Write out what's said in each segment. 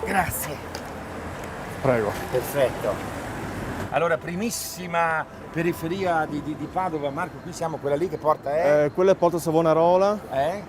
Grazie. Prego. Perfetto. Allora, primissima periferia di Padova, Marco, qui siamo, quella lì che porta è? Quella è Porta Savonarola, Quelle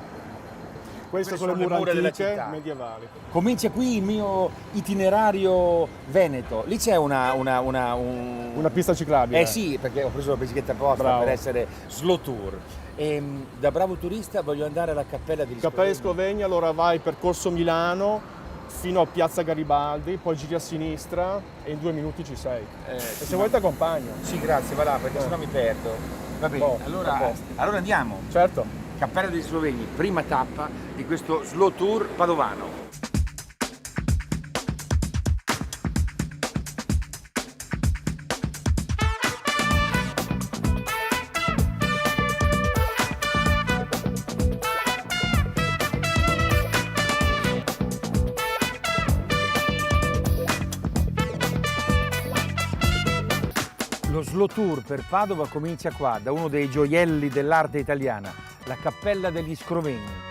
queste sono le sono le mura mura della antiche città. medievali. Comincia qui il mio itinerario veneto. Lì c'è una pista ciclabile. Eh sì, perché ho preso la bicicletta apposta Bravo. per essere slow tour. E da bravo turista voglio andare alla Cappella degli Cappella di Scrovegni. Scrovegni, allora vai per Corso Milano fino a Piazza Garibaldi, poi giri a sinistra e in 2 minuti ci sei. E se vuoi ti accompagno. Sì, grazie, va là, perché sennò mi perdo. Va bene, Boh, a allora posto. andiamo. Certo. Cappella degli Scrovegni, prima tappa di questo slow tour padovano. Lo slow tour per Padova comincia qua, da uno dei gioielli dell'arte italiana, la Cappella degli Scrovegni.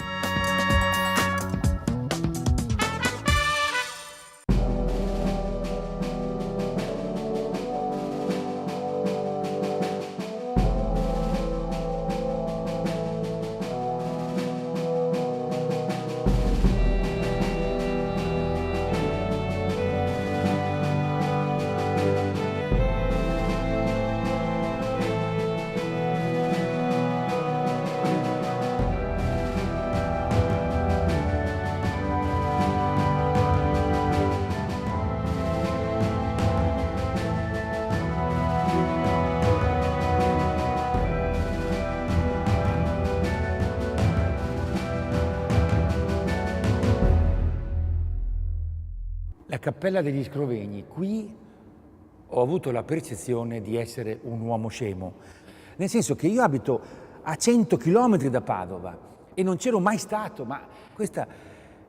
La Cappella degli Scrovegni, qui ho avuto la percezione di essere un uomo scemo, nel senso che io abito a 100 km da Padova e non c'ero mai stato, ma questa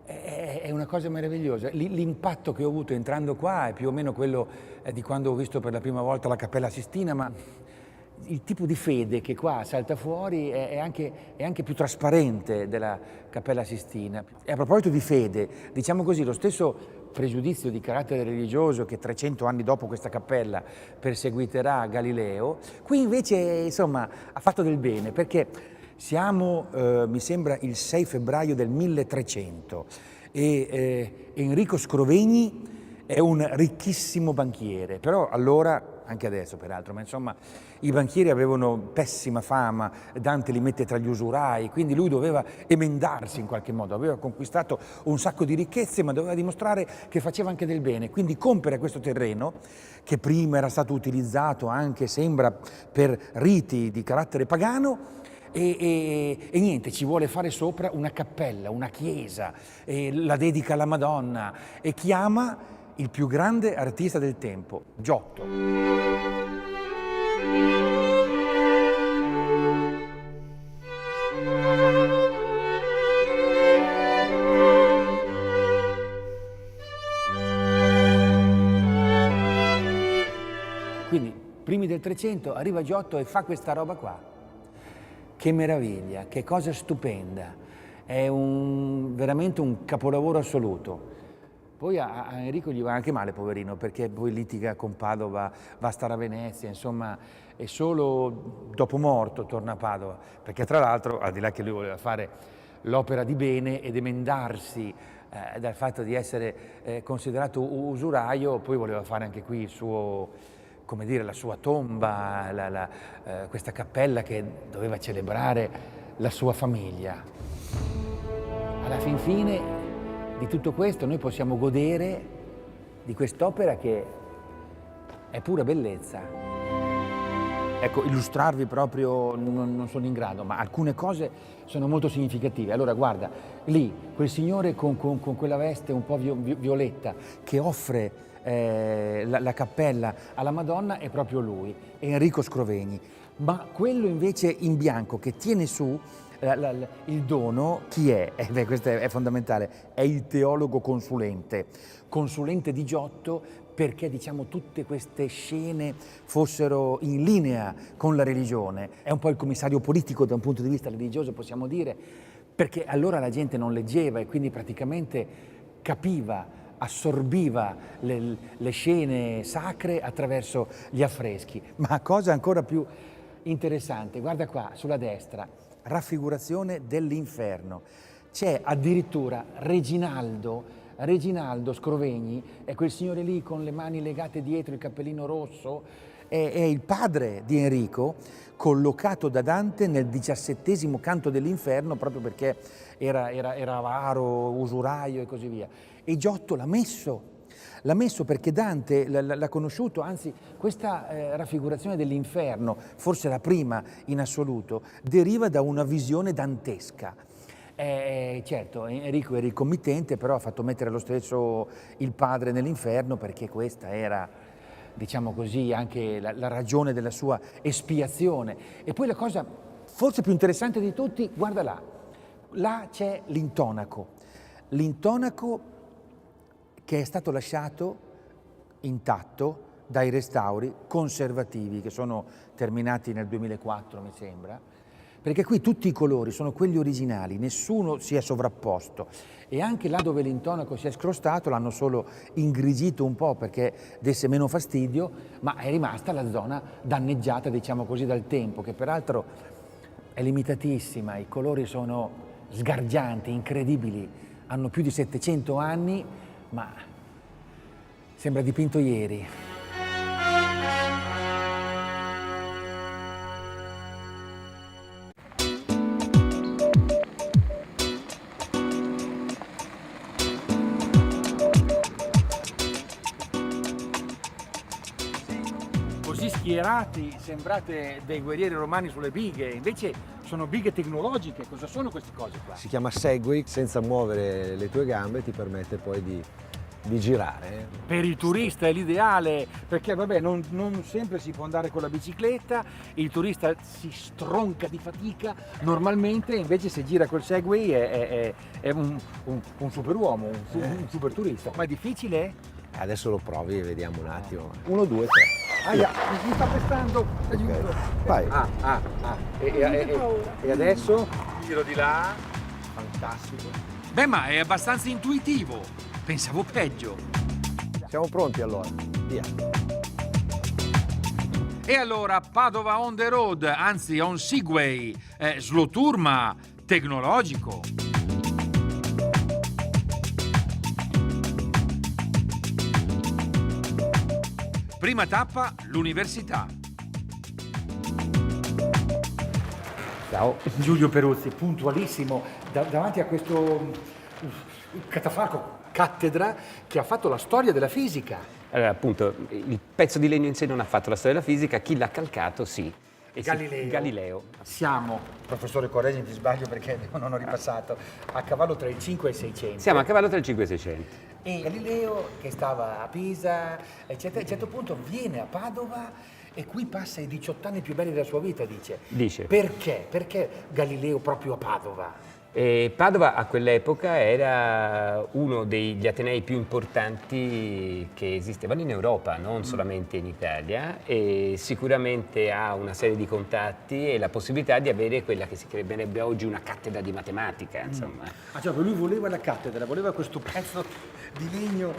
è una cosa meravigliosa. L'impatto che ho avuto entrando qua è più o meno quello di quando ho visto per la prima volta la Cappella Sistina, ma il tipo di fede che qua salta fuori è anche più trasparente della Cappella Sistina. E a proposito di fede, diciamo così, lo stesso pregiudizio di carattere religioso che 300 anni dopo questa cappella perseguiterà Galileo, qui invece insomma ha fatto del bene, perché siamo, mi sembra, il 6 febbraio del 1300 e Enrico Scrovegni è un ricchissimo banchiere, però allora, anche adesso peraltro, ma insomma i banchieri avevano pessima fama, Dante li mette tra gli usurai, quindi lui doveva emendarsi in qualche modo, aveva conquistato un sacco di ricchezze ma doveva dimostrare che faceva anche del bene, quindi compra questo terreno che prima era stato utilizzato anche, sembra, per riti di carattere pagano. E niente, ci vuole fare sopra una cappella, una chiesa, la dedica alla Madonna e chiama il più grande artista del tempo, Giotto. Quindi, primi del 300, arriva Giotto e fa questa roba qua. Che meraviglia, che cosa stupenda, è veramente un capolavoro assoluto. Poi a Enrico gli va anche male, poverino, perché poi litiga con Padova, va a stare a Venezia, insomma, e solo dopo morto torna a Padova, perché tra l'altro, al di là che lui voleva fare l'opera di bene ed emendarsi dal fatto di essere considerato usuraio, poi voleva fare anche qui il suo, come dire, la sua tomba, questa cappella che doveva celebrare la sua famiglia. Alla fin fine di tutto questo noi possiamo godere di quest'opera che è pura bellezza. Ecco, illustrarvi proprio non sono in grado, ma alcune cose sono molto significative. Allora guarda, lì, quel signore con quella veste un po' violetta che offre la cappella alla Madonna è proprio lui, è Enrico Scrovegni. Ma quello invece in bianco che tiene su il dono, chi è? Questo è fondamentale, è il teologo consulente di Giotto perché diciamo tutte queste scene fossero in linea con la religione. È un po' il commissario politico da un punto di vista religioso, possiamo dire, perché allora la gente non leggeva e quindi praticamente capiva, assorbiva le scene sacre attraverso gli affreschi. Ma cosa ancora più interessante, guarda qua sulla destra, raffigurazione dell'inferno. C'è addirittura Reginaldo Scrovegni, è quel signore lì con le mani legate dietro, il cappellino rosso, è il padre di Enrico, collocato da Dante nel 17° canto dell'inferno, proprio perché era avaro, usuraio e così via. E Giotto l'ha messo perché Dante l'ha conosciuto, anzi questa raffigurazione dell'inferno, forse la prima in assoluto, deriva da una visione dantesca. Certo, Enrico era il committente, però ha fatto mettere lo stesso il padre nell'inferno perché questa era, diciamo così, anche la ragione della sua espiazione. E poi la cosa forse più interessante di tutti, guarda là c'è l'intonaco che è stato lasciato intatto dai restauri conservativi che sono terminati nel 2004, mi sembra, perché qui tutti i colori sono quelli originali, nessuno si è sovrapposto e anche là dove l'intonaco si è scrostato l'hanno solo ingrigito un po' perché desse meno fastidio, ma è rimasta la zona danneggiata, diciamo così, dal tempo, che peraltro è limitatissima, i colori sono sgargianti, incredibili, hanno più di 700 anni, ma sembra dipinto ieri. Così schierati sembrate dei guerrieri romani sulle bighe, invece sono bighe tecnologiche. Cosa sono queste cose qua? Si chiama Segway, senza muovere le tue gambe ti permette poi di girare. Per il turista è l'ideale, perché vabbè non sempre si può andare con la bicicletta, il turista si stronca di fatica normalmente, invece se gira col Segway è un superuomo, un super turista. Ma è difficile? Adesso lo provi e vediamo un attimo. 1, 2, 3. Aia, mi sta pestando, aiuto. Vai. E adesso? Giro di là. Fantastico. Beh, ma è abbastanza intuitivo. Pensavo peggio. Siamo pronti allora. Via. E allora Padova on the road, anzi on Segway, slow tour ma tecnologico. Prima tappa, l'università. Ciao. Giulio Peruzzi, puntualissimo, davanti a questo catafalco, cattedra, che ha fatto la storia della fisica. Allora, appunto, il pezzo di legno in sé non ha fatto la storia della fisica, chi l'ha calcato sì. Galileo. Siamo, professore Corresi, ti sbaglio perché non ho ripassato, a cavallo tra il 5 e il 600. Siamo a cavallo tra il 5 e il 600. E Galileo, che stava a Pisa, eccetera, a un certo punto viene a Padova e qui passa i 18 anni più belli della sua vita, dice. Perché? Perché Galileo proprio a Padova? Padova a quell'epoca era uno degli atenei più importanti che esistevano in Europa, non solamente in Italia, e sicuramente ha una serie di contatti e la possibilità di avere quella che si chiamerebbe oggi una cattedra di matematica, insomma. Ah, cioè, lui voleva la cattedra, voleva questo pezzo di legno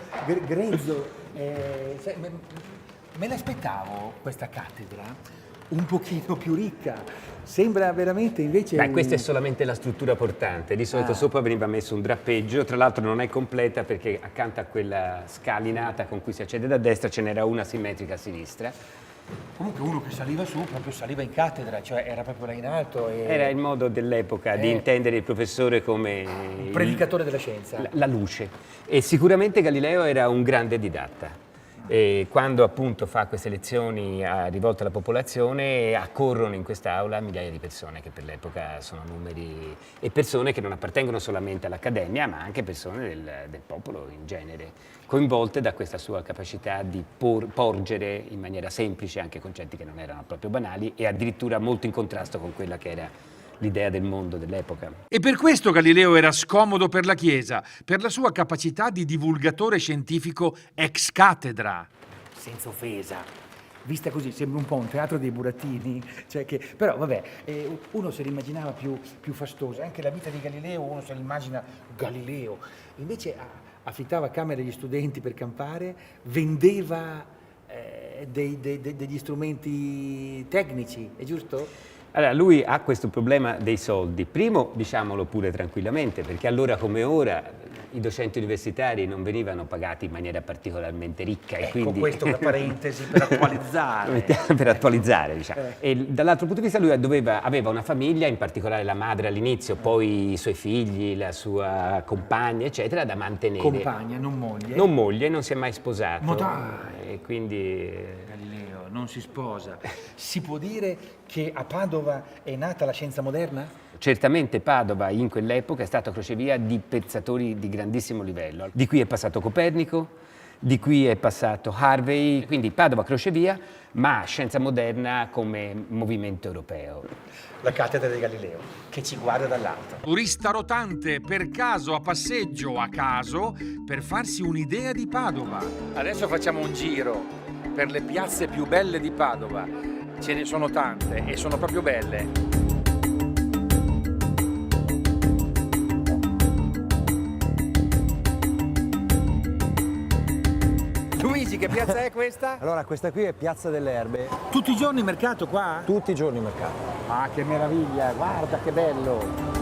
grezzo. Me l'aspettavo questa cattedra un pochino più ricca. Sembra veramente invece... Beh, questa è solamente la struttura portante, di solito sopra veniva messo un drappeggio, tra l'altro non è completa perché accanto a quella scalinata con cui si accede da destra ce n'era una simmetrica a sinistra. Comunque uno che saliva su, proprio saliva in cattedra, cioè era proprio là in alto. Era il modo dell'epoca di intendere il professore come... un predicatore della scienza. La luce. E sicuramente Galileo era un grande didatta. E quando appunto fa queste lezioni rivolte alla popolazione accorrono in quest'aula migliaia di persone che per l'epoca sono numeri e persone che non appartengono solamente all'accademia ma anche persone del popolo in genere, coinvolte da questa sua capacità di porgere in maniera semplice anche concetti che non erano proprio banali e addirittura molto in contrasto con quella che era l'idea del mondo dell'epoca. E per questo Galileo era scomodo per la Chiesa, per la sua capacità di divulgatore scientifico ex cattedra. Senza offesa. Vista così sembra un po' un teatro dei burattini, però vabbè, uno se l'immaginava più fastoso, anche la vita di Galileo uno se l'immagina Galileo, invece affittava camere agli studenti per campare, vendeva degli strumenti tecnici, è giusto? Allora, lui ha questo problema dei soldi. Primo, diciamolo pure tranquillamente, perché allora come ora i docenti universitari non venivano pagati in maniera particolarmente ricca. Ecco, e quindi... questa è una parentesi per attualizzare. per attualizzare, diciamo. E dall'altro punto di vista lui aveva una famiglia, in particolare la madre all'inizio, poi i suoi figli, la sua compagna, eccetera, da mantenere. Compagna, non moglie? Non moglie, non si è mai sposato. Ma dai! E quindi... Galileo non si sposa. Si può dire che a Padova è nata la scienza moderna? Certamente Padova in quell'epoca è stata crocevia di pensatori di grandissimo livello. Di qui è passato Copernico, di qui è passato Harvey, quindi Padova crocevia, ma scienza moderna come movimento europeo. La cattedra di Galileo, che ci guarda dall'alto. Turista rotante, per caso, a passeggio, a caso, per farsi un'idea di Padova. Adesso facciamo un giro per le piazze più belle di Padova. Ce ne sono tante e sono proprio belle. Luigi, che piazza è questa? Allora, questa qui è Piazza delle Erbe, Tutti i giorni mercato qua? tutti i giorni mercato. Ah, che meraviglia, guarda che bello!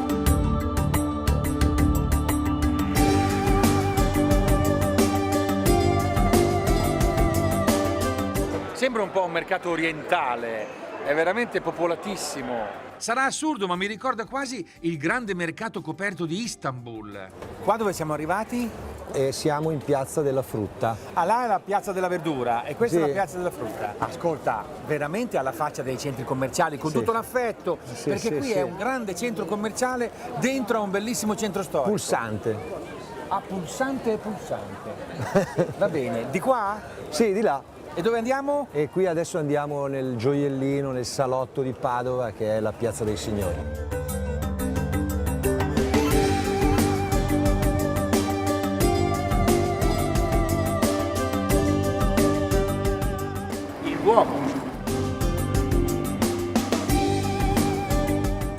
Sembra un po' un mercato orientale, è veramente popolatissimo. Sarà assurdo, ma mi ricorda quasi il grande mercato coperto di Istanbul. Qua dove siamo arrivati? E siamo in Piazza della Frutta. Ah, là è la piazza della verdura e questa Sì. è la piazza della frutta. Ascolta, veramente alla faccia dei centri commerciali, con Sì. tutto l'affetto, Sì, perché sì, qui sì. è un grande centro commerciale dentro a un bellissimo centro storico. Pulsante. Ah, pulsante e pulsante. Va bene, di qua? Sì, di là. E dove andiamo? E qui adesso andiamo nel gioiellino, nel salotto di Padova, che è la Piazza dei Signori. Il Duomo.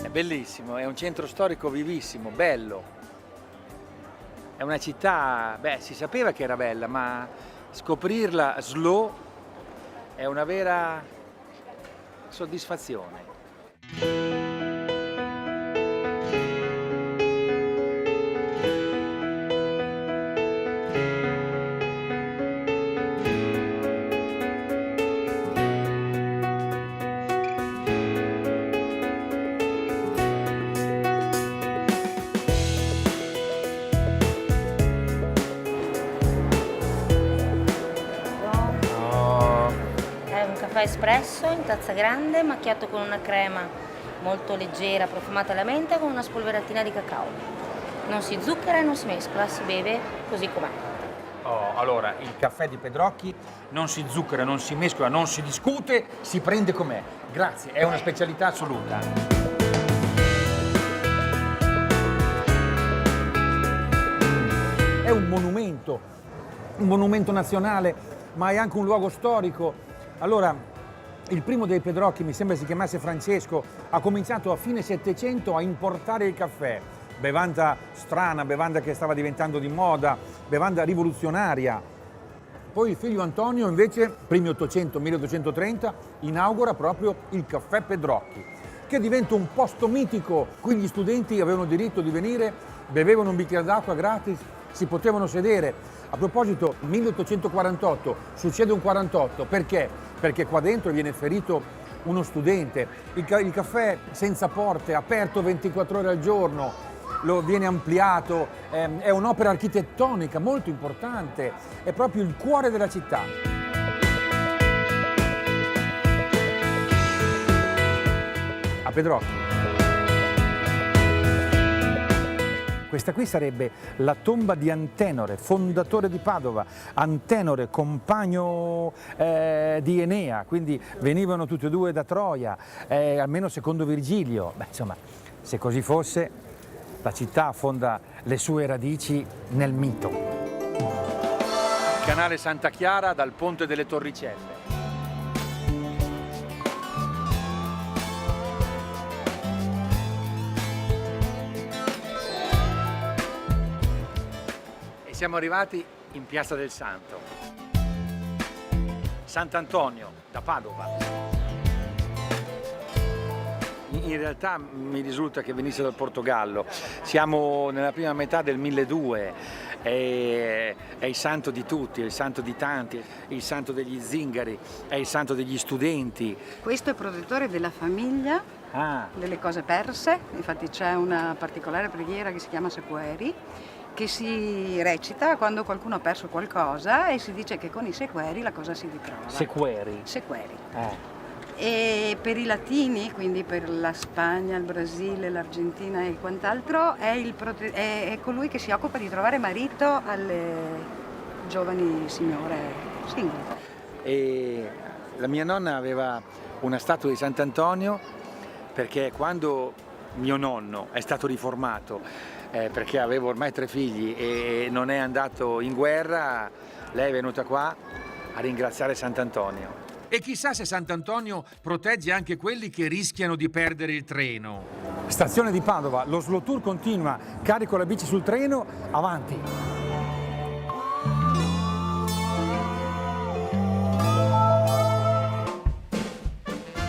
È bellissimo, è un centro storico vivissimo, bello. È una città, beh, si sapeva che era bella, ma scoprirla slow è una vera soddisfazione. È un caffè espresso in tazza grande, macchiato con una crema molto leggera, profumata alla menta, con una spolveratina di cacao. Non si zucchera e non si mescola, si beve così com'è. Oh, allora, il caffè di Pedrocchi non si zucchera, non si mescola, non si discute, si prende com'è. Grazie, è una specialità assoluta. È un monumento nazionale, ma è anche un luogo storico. Allora, il primo dei Pedrocchi, mi sembra si chiamasse Francesco, ha cominciato a fine Settecento a importare il caffè. Bevanda strana, bevanda che stava diventando di moda, bevanda rivoluzionaria. Poi il figlio Antonio invece, primi 800, 1830, inaugura proprio il caffè Pedrocchi, che diventa un posto mitico. Qui gli studenti avevano diritto di venire, bevevano un bicchiere d'acqua gratis, si potevano sedere. A proposito, 1848, succede un 48, perché? Perché qua dentro viene ferito uno studente. Il caffè senza porte, aperto 24 ore al giorno, viene ampliato, è un'opera architettonica molto importante, è proprio il cuore della città. A Pedrocchi. Questa qui sarebbe la tomba di Antenore, fondatore di Padova. Antenore, compagno di Enea, quindi venivano tutti e due da Troia, almeno secondo Virgilio. Beh, insomma, se così fosse, la città affonda le sue radici nel mito. Canale Santa Chiara dal Ponte delle Torricelle. Siamo arrivati in Piazza del Santo. Sant'Antonio da Padova. In realtà mi risulta che venisse dal Portogallo. Siamo nella prima metà del 1200, è il santo di tutti, è il santo di tanti, è il santo degli zingari, è il santo degli studenti. Questo è protettore della famiglia, delle cose perse, infatti c'è una particolare preghiera che si chiama Sequeri, che si recita quando qualcuno ha perso qualcosa e si dice che con i sequeri la cosa si ritrova. Sequeri. Sequeri. E per i latini, quindi per la Spagna, il Brasile, l'Argentina e quant'altro, è colui che si occupa di trovare marito alle giovani signore single. E la mia nonna aveva una statua di Sant'Antonio perché quando mio nonno è stato riformato, perché avevo ormai 3 figli e non è andato in guerra, lei è venuta qua a ringraziare Sant'Antonio. E chissà se Sant'Antonio protegge anche quelli che rischiano di perdere il treno. Stazione di Padova, lo slow tour continua, carico la bici sul treno, avanti.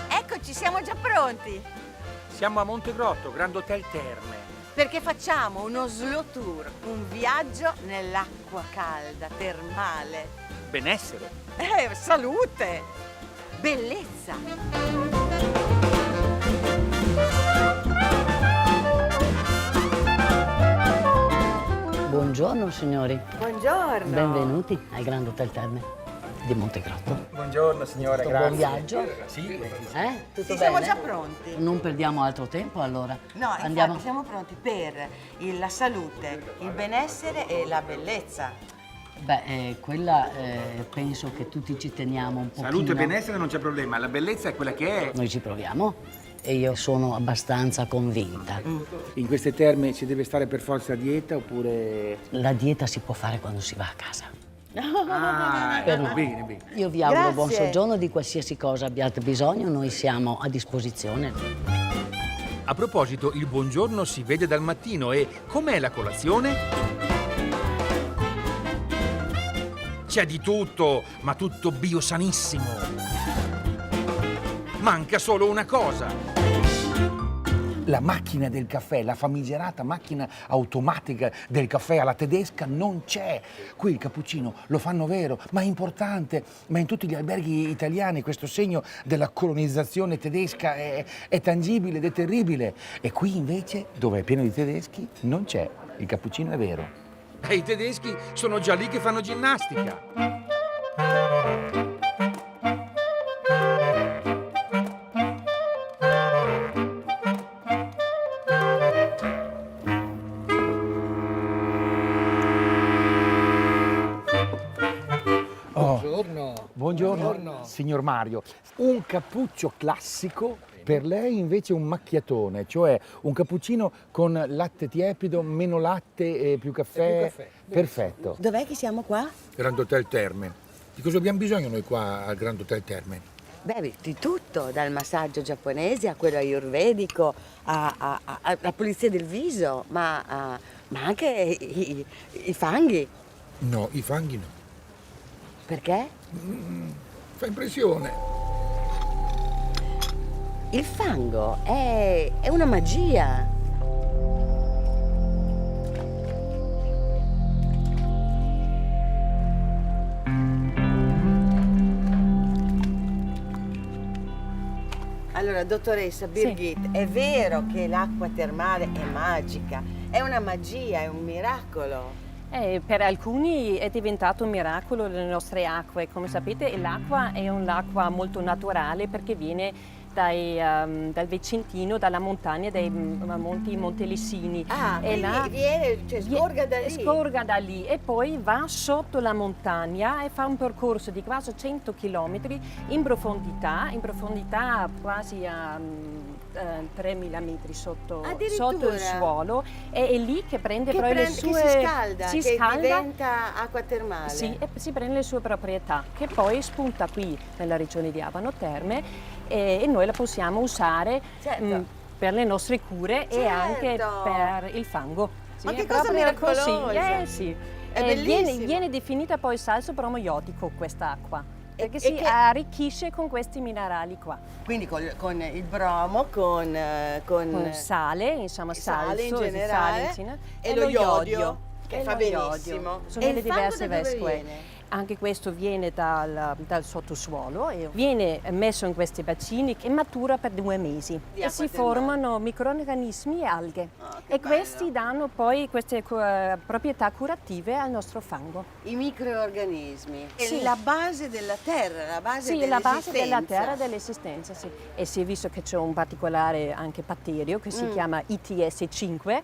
Eccoci, siamo già pronti, Siamo a Montegrotto, Grand Hotel Terme. perché facciamo uno slow tour, un viaggio nell'acqua calda, termale. Benessere. Salute! Bellezza! Buongiorno signori, Buongiorno! benvenuti al Grand Hotel Terme di Montegrotto. Buongiorno signora, Tutto grazie. buon viaggio? Sì. Tutto Sì, siamo bene? già pronti. Non perdiamo altro tempo allora. No, Andiamo. infatti siamo pronti per la salute, il benessere e la bellezza. Beh, quella penso che tutti ci teniamo un pochino. Salute e benessere non c'è problema, la bellezza è quella che è. Noi ci proviamo e io sono abbastanza convinta. In queste terme si deve stare per forza a dieta oppure... La dieta si può fare quando si va a casa. Bene, bene. Io vi auguro buon Grazie. soggiorno, di qualsiasi cosa abbiate bisogno, noi siamo a disposizione. A proposito, il buongiorno si vede dal mattino e com'è la colazione? C'è di tutto, ma tutto biosanissimo. Manca solo una cosa. La macchina del caffè, la famigerata macchina automatica del caffè alla tedesca non c'è. Qui il cappuccino lo fanno vero, ma è importante. Ma in tutti gli alberghi italiani questo segno della colonizzazione tedesca è tangibile ed è terribile. E qui invece, dove è pieno di tedeschi, non c'è. Il cappuccino è vero. E i tedeschi sono già lì che fanno ginnastica. Buongiorno, signor Mario. Un cappuccio classico, per lei invece un macchiatone, cioè un cappuccino con latte tiepido, meno latte e più caffè. Perfetto. Dov'è che siamo qua? Grand Hotel Terme. Di cosa abbiamo bisogno noi qua al Grand Hotel Terme? Beh, di tutto, dal massaggio giapponese a quello ayurvedico, alla pulizia del viso, ma anche i fanghi. No, i fanghi no. Perché? Fa impressione. Il fango è una magia. Allora, dottoressa Birgit, è vero che l'acqua termale è magica, è una magia, è un miracolo. Per alcuni è diventato un miracolo le nostre acque. Come sapete, l'acqua è un'acqua molto naturale perché viene dal Vicentino, dalla montagna dei Monti Montelissini. E là viene, cioè scorga da lì. Scorga da lì e poi va sotto la montagna e fa un percorso di quasi 100 km in profondità quasi a 3.000 metri sotto il suolo, e è lì che prende poi le sue... Che si scalda, diventa acqua termale. Sì, e si prende le sue proprietà, che poi spunta qui nella regione di Abano Terme, e noi la possiamo usare per le nostre cure e anche per il fango. Ma che cosa miracolosa! Così, sì. È bellissimo. Viene definita poi salso bromoiotico quest'acqua, perché si arricchisce con questi minerali qua. Quindi con il bromo, con sale, insomma sale in salso, generale, sale e lo iodio, che fa benissimo. Sono le diverse vescoe. Anche questo viene dal sottosuolo e viene messo in questi bacini e matura per 2 mesi e si formano microrganismi e alghe, e questi danno poi queste proprietà curative al nostro fango. I microorganismi. Sì. È la base della terra, la base sì, dell'esistenza. la base della terra e dell'esistenza, sì. E si è visto che c'è un particolare anche batterio che si chiama ITS5,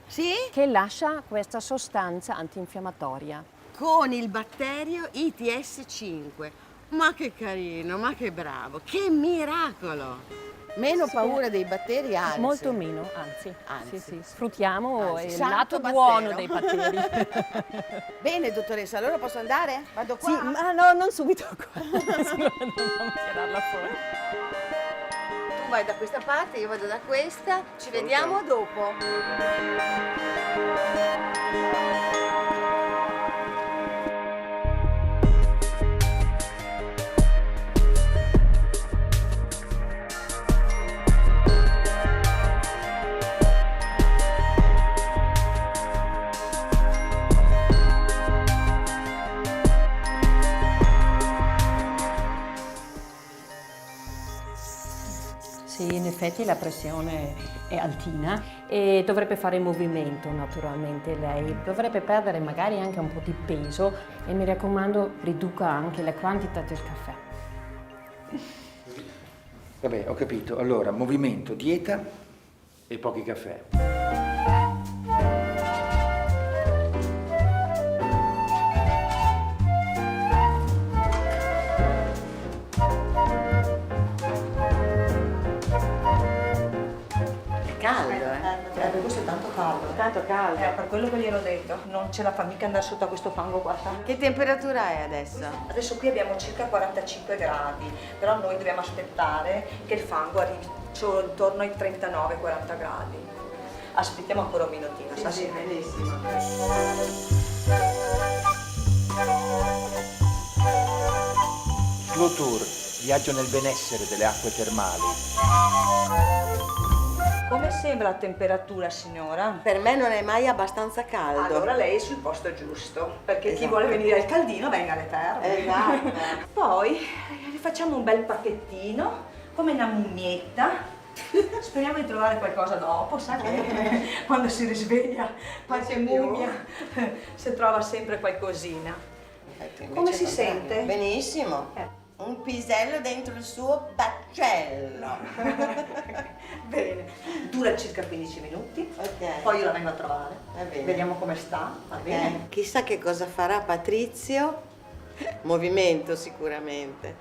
che lascia questa sostanza antinfiammatoria. Con il batterio ITS5. Ma che carino, ma che bravo, che miracolo! Meno paura dei batteri, anzi. Molto meno, anzi. Sì. Sfruttiamo il lato battero. Buono dei batteri. Bene, dottoressa, allora posso andare? Vado qua? Sì, ma no, non subito qua. Dobbiamo tirarla fuori. Tu vai da questa parte, io vado da questa. Ci vediamo dopo. Sì, in effetti la pressione è altina e dovrebbe fare movimento naturalmente lei, dovrebbe perdere magari anche un po' di peso, e mi raccomando riduca anche la quantità del caffè. Vabbè, ho capito. Allora, movimento, dieta e pochi caffè. Questo è tanto caldo. Tanto caldo. Per quello che gliel'ho detto, non ce la fa mica andare sotto a questo fango qua. Che temperatura è adesso? Adesso qui abbiamo circa 45 gradi, però noi dobbiamo aspettare che il fango arrivi solo intorno ai 39-40 gradi. Aspettiamo ancora un minutino. Sì, bellissimo. Slow Tour, viaggio nel benessere delle acque termali. Come sembra la temperatura, signora? Per me non è mai abbastanza caldo. Allora lei è sul posto giusto, perché chi vuole venire al caldino venga alle terme. Esatto. Poi rifacciamo un bel pacchettino, come una mummietta. Speriamo di trovare qualcosa dopo, sa che quando si risveglia qualche mummia si trova sempre qualcosina. Come si sente? Benissimo. Un pisello dentro il suo baccello. Bene, dura circa 15 minuti, poi io la vengo a trovare, vediamo come sta, va bene? Chissà che cosa farà Patrizio. Movimento sicuramente.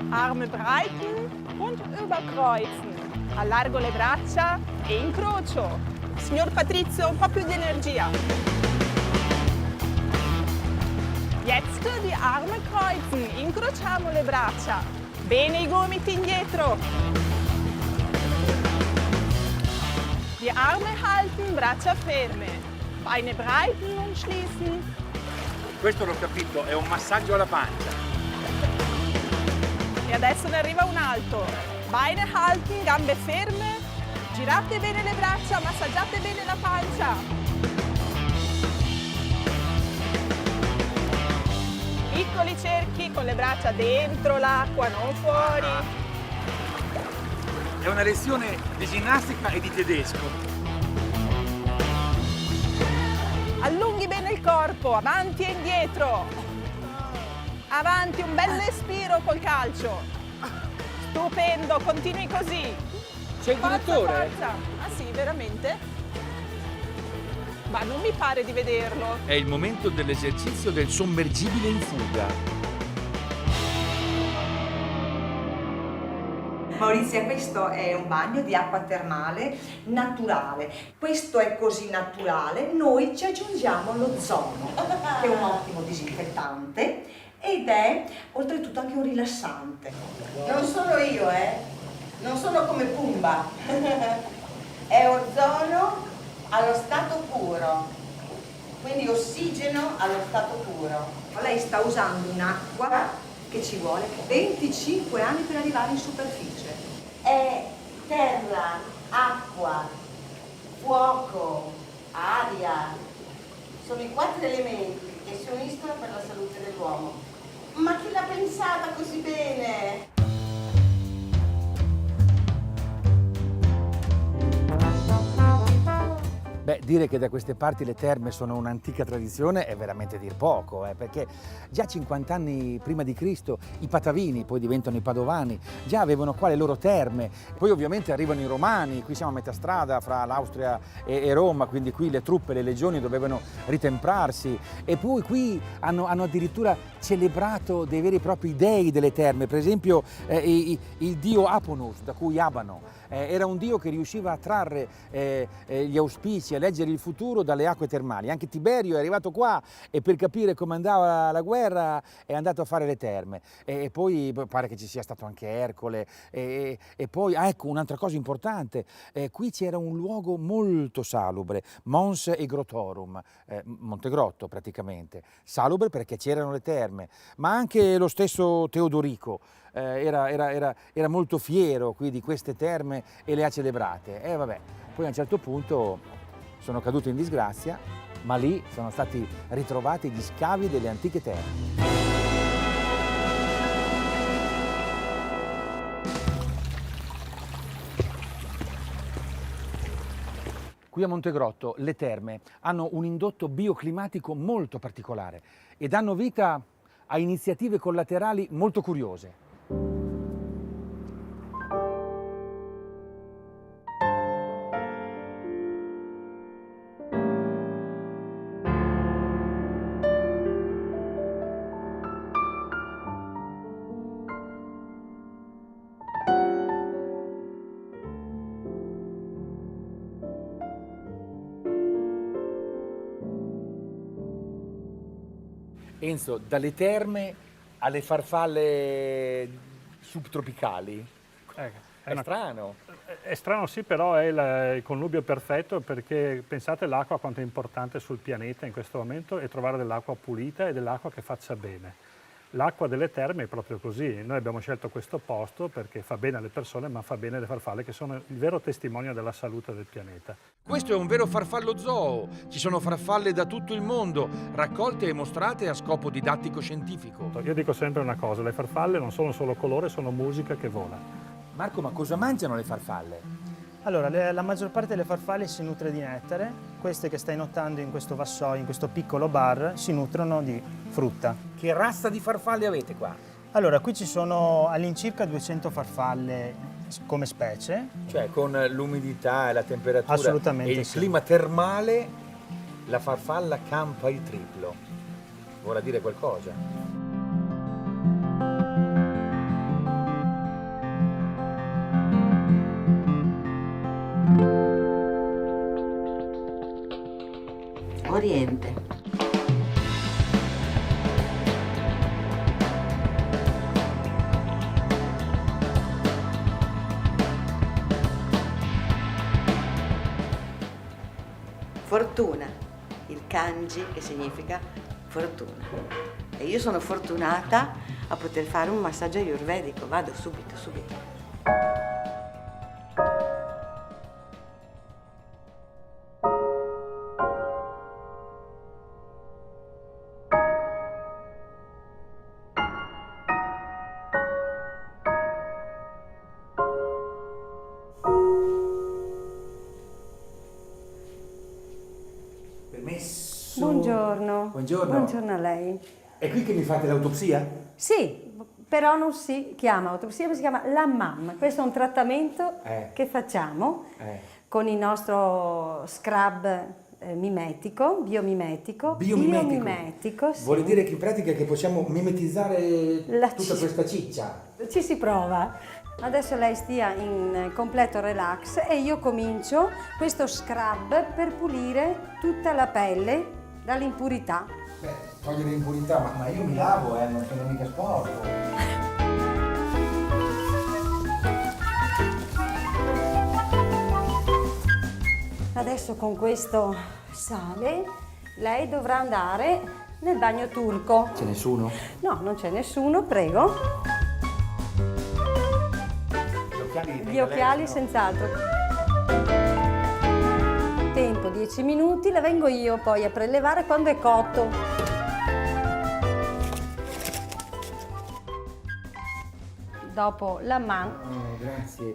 Arme breiten und überkreuzen. Allargo le braccia e incrocio. Signor Patrizio, un po' più di energia. Jetzt die Arme kreuzen, incrociamo le braccia. Bene i gomiti indietro. Die Arme halten, braccia ferme. Beine breiten und schließen. Questo l'ho capito, è un massaggio alla pancia. E adesso ne arriva un altro. Beine halten, gambe ferme. Girate bene le braccia, massaggiate bene la pancia. Piccoli cerchi con le braccia dentro l'acqua, non fuori. È una lezione di ginnastica e di tedesco. Allunghi bene il corpo, avanti e indietro. Avanti, un bel respiro col calcio. Stupendo, continui così. C'è il direttore? Forza. Ah sì, veramente? Ma non mi pare di vederlo. È il momento dell'esercizio del sommergibile in fuga. Maurizia, questo è un bagno di acqua termale naturale. Questo è così naturale, noi ci aggiungiamo l'ozono, che è un ottimo disinfettante ed è oltretutto anche un rilassante. Non sono io, non sono come Pumba. È ozono allo stato puro, quindi ossigeno allo stato puro. Lei sta usando un'acqua che ci vuole 25 anni per arrivare in superficie. È terra, acqua, fuoco, aria. Sono i 4 elementi che si uniscono per la salute dell'uomo. Ma chi l'ha pensata così bene? Beh, dire che da queste parti le terme sono un'antica tradizione è veramente dir poco, perché già 50 anni prima di Cristo i Patavini, poi diventano i Padovani, già avevano qua le loro terme. Poi ovviamente arrivano i Romani, qui siamo a metà strada fra l'Austria e Roma, quindi qui le truppe, le legioni dovevano ritemprarsi. E poi qui hanno addirittura celebrato dei veri e propri dei delle terme, per esempio il dio Aponus, da cui Abano. Era un dio che riusciva a trarre gli auspici, a leggere il futuro dalle acque termali. Anche Tiberio è arrivato qua e per capire come andava la guerra è andato a fare le terme. E poi pare che ci sia stato anche Ercole. E poi, ecco, un'altra cosa importante, qui c'era un luogo molto salubre, Mons e Grottorum, Montegrotto praticamente. Salubre perché c'erano le terme, ma anche lo stesso Teodorico era molto fiero qui di queste terme e le ha celebrate. E vabbè, poi a un certo punto sono caduto in disgrazia, ma lì sono stati ritrovati gli scavi delle antiche terme. Qui a Montegrotto le terme hanno un indotto bioclimatico molto particolare e danno vita a iniziative collaterali molto curiose. Enzo, dalle terme alle farfalle subtropicali? È strano. È strano sì, però è il connubio perfetto, perché pensate all'acqua quanto è importante sul pianeta in questo momento, e trovare dell'acqua pulita e dell'acqua che faccia bene. L'acqua delle terme è proprio così. Noi abbiamo scelto questo posto perché fa bene alle persone, ma fa bene alle farfalle, che sono il vero testimonio della salute del pianeta. Questo è un vero farfallo zoo. Ci sono farfalle da tutto il mondo, raccolte e mostrate a scopo didattico-scientifico. Io dico sempre una cosa, le farfalle non sono solo colore, sono musica che vola. Marco, ma cosa mangiano le farfalle? Allora, la maggior parte delle farfalle si nutre di nettare. Queste che stai notando in questo vassoio, in questo piccolo bar, si nutrono di frutta. Che razza di farfalle avete qua? Allora, qui ci sono all'incirca 200 farfalle come specie. Cioè, con l'umidità e la temperatura Assolutamente e il sì. clima termale, la farfalla campa il triplo. Vorrà dire qualcosa? Oriente. Fortuna, il kanji che significa fortuna. E io sono fortunata a poter fare un massaggio ayurvedico. Vado subito, subito. Buongiorno. Buongiorno. Buongiorno a lei. È qui che mi fate l'autopsia? Sì, però non si chiama autopsia, ma si chiama l'hammam. Questo è un trattamento che facciamo con il nostro scrub biomimetico. Sì. Vuol dire che in pratica che possiamo mimetizzare tutta questa ciccia. Ci si prova. Adesso lei stia in completo relax e io comincio questo scrub per pulire tutta la pelle dall'impurità. Beh, togliere l'impurità, ma io mi lavo, non sono mica sporco. Adesso con questo sale lei dovrà andare nel bagno turco. C'è nessuno? No, non c'è nessuno, prego. Gli occhiali senz'altro. Tempo 10 minuti, la vengo io poi a prelevare quando è cotto. Dopo l'hammam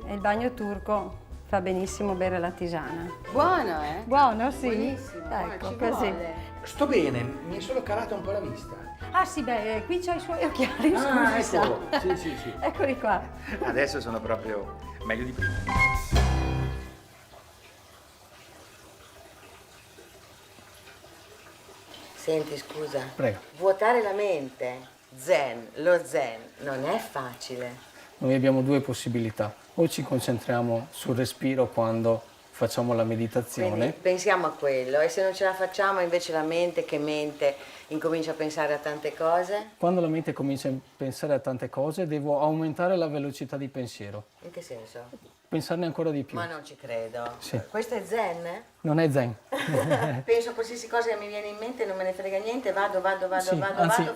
e il bagno turco fa benissimo bere la tisana. Buono, eh? Buono, sì. Buonissimo. Ecco, Ci così. vuole. Sto bene, mi è solo calata un po' la vista. Ah sì, beh, qui c'ho i suoi occhiali, Ah, scusi. eccolo. Sì. Eccoli qua. Adesso sono proprio meglio di prima. Senti, scusa. Prego. Vuotare la mente, lo zen, non è facile. Noi abbiamo due possibilità. O ci concentriamo sul respiro quando facciamo la meditazione. Quindi pensiamo a quello e se non ce la facciamo invece la mente incomincia a pensare a tante cose. Quando la mente comincia a pensare a tante cose, devo aumentare la velocità di pensiero. In che senso? Pensarne ancora di più. Ma non ci credo. Sì. Questo è zen? Non è zen. Penso a qualsiasi cosa che mi viene in mente, non me ne frega niente, vado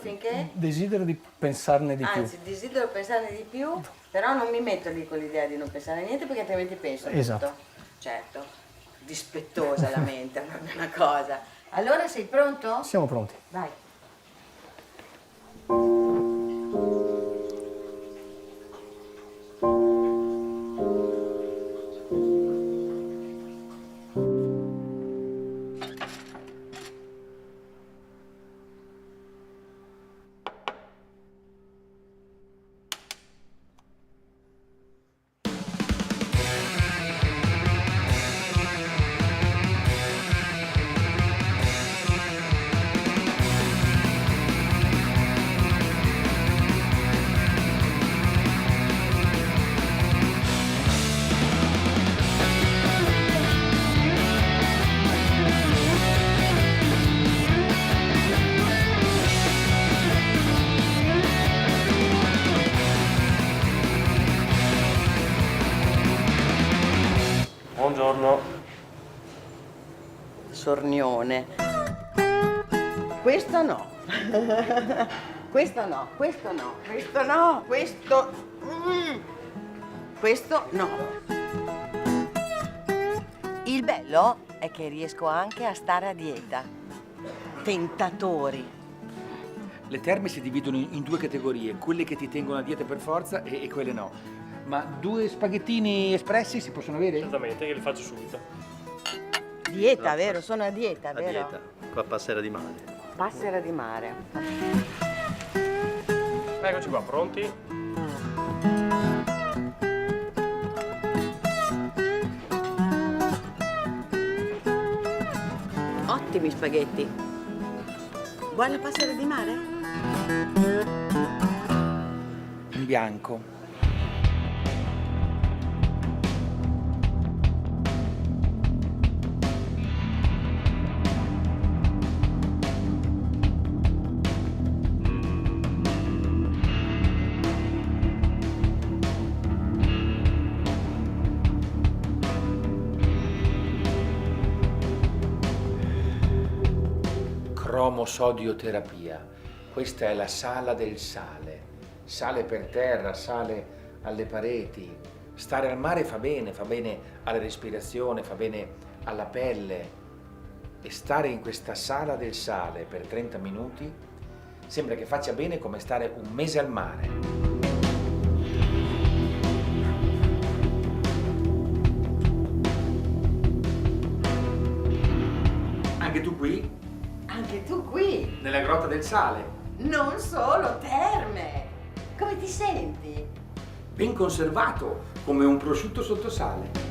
finché... Desidero di pensarne di più. Anzi, desidero pensarne di più, però non mi metto lì con l'idea di non pensare a niente perché altrimenti penso a Esatto. tutto. Certo, dispettosa la mente, è una cosa. Allora sei pronto? Siamo pronti. Vai. Buongiorno. Sornione. Questo no. Questo no, questo no, questo no, questo... Questo no. Il bello è che riesco anche a stare a dieta. Tentatori. Le terme si dividono in due categorie, quelle che ti tengono a dieta per forza e quelle no. Ma 2 spaghettini espressi si possono avere? Esattamente, che li faccio subito. Dieta, vero? Sono a dieta, vero? A dieta, qua Passera di Mare. Passera di Mare. Eccoci qua, pronti? Ottimi spaghetti. Vuoi la Passera di Mare? In bianco. Cromosodioterapia. Questa è la sala del sale. Sale per terra, sale alle pareti. Stare al mare fa bene alla respirazione, fa bene alla pelle. E stare in questa sala del sale per 30 minuti sembra che faccia bene come stare un mese al mare. Anche tu qui? Anche tu qui. Nella grotta del sale. Non solo terme. Come ti senti? Ben conservato, come un prosciutto sotto sale.